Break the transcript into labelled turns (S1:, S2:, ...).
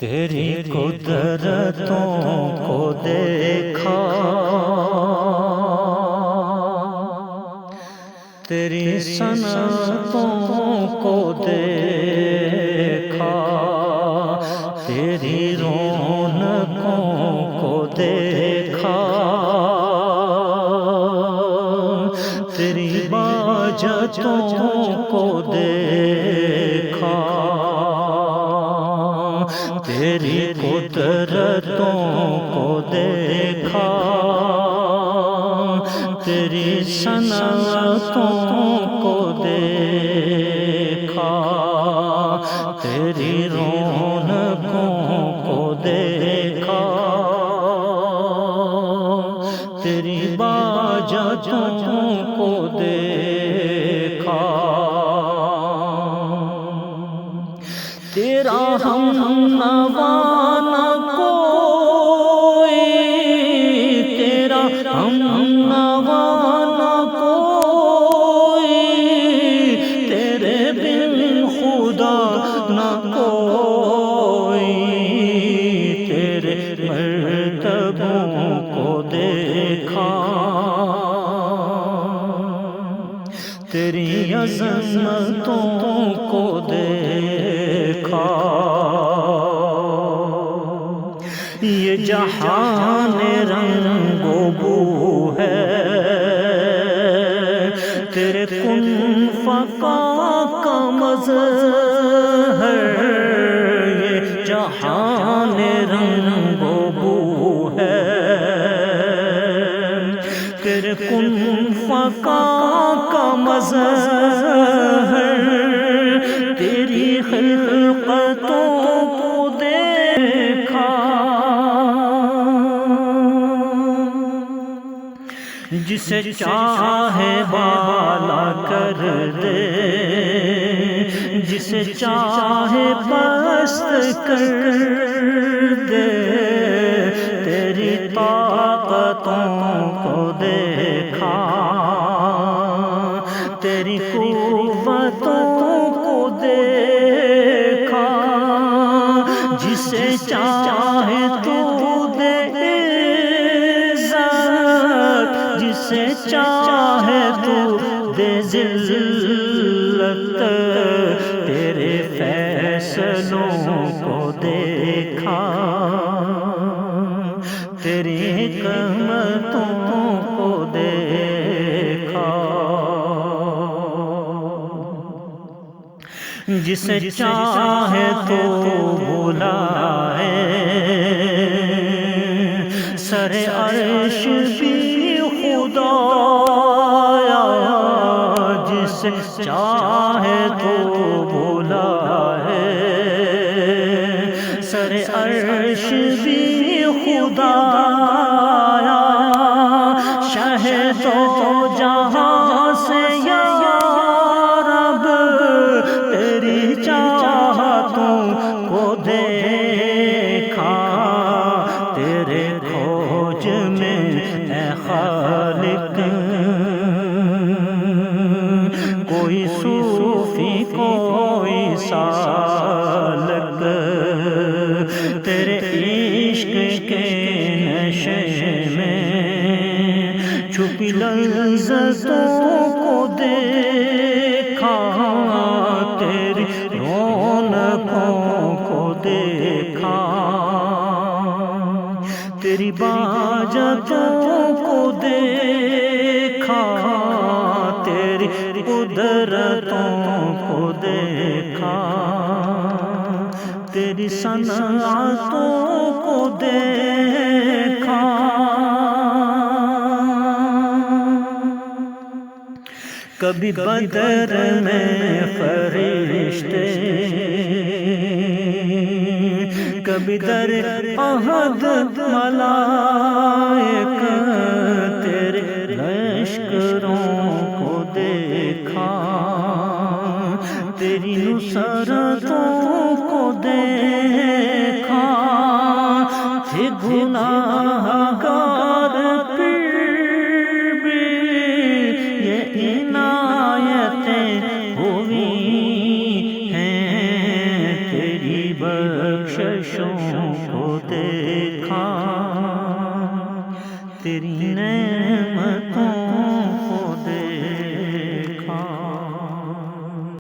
S1: تیری قدرتوں کو دیکھا، تیری صنعتوں کو دیکھا، تیری رونقوں کو دیکھا، تیری باجتوں کو دیکھا، تیری قدرتوں کو دیکھا، تیری صنعتوں کو دیکھا، تیری رونقوں کو دیکھا، تیری باجتوں کو دیکھا، تیرا ہمنوا نہ کوئی، تیرا ہمنوا نہ کوئی، تیرے بن خدا نہ کوئی، تیرے مرتبوں کو دیکھا، تیری عظمتوں کو دیکھا، یہ جہان رنگ و بو ہے، تیرے کن فقا کا مظہر، یہ جہان رنگ و بو ہے، تیرے کن فقا کا مظہر، تیری خلقتوں کو دیکھا، جسے چاہے بالا کر دے، جسے چاہے پست کر دے، تیری طاقتوں کو دیکھا، تیری قوتوں کو دیکھا، جسے چاہے تو دے عزت، جسے چاہے تو دے ذلت، تیرے فیصلوں کو دیکھا، تیری حکمتوں کو دیکھا، جسے چاہے تو بلائے، سر عرش بھی خدایا، جسے چاہے تو بلائے، سر عرش بھی خدایا، شہد و جہاں سے یا رب، تیری چاہتوں کو دیکھا، تیرے کھوج میں اے خالق، کوئی صوفی کوئی سالک، تیرے عشق کے نشے میں چھپی لذتوں کو دیکھا، تیری رونقوں کو دیکھا، تیری باجتوں کو دیکھا، تیری قدرتوں کو دیکھا، تیری صنعتوں کو دیکھا، کبھی بدر میں فرشتے، کبھی در احد ملائک، تیرے لشکروں کو دیکھا، تیری نصرتوں کو دیکھا، تھے گناہگار پھر بھی یہ عنایتیں کشوں کو دیکھا، تیری نعمت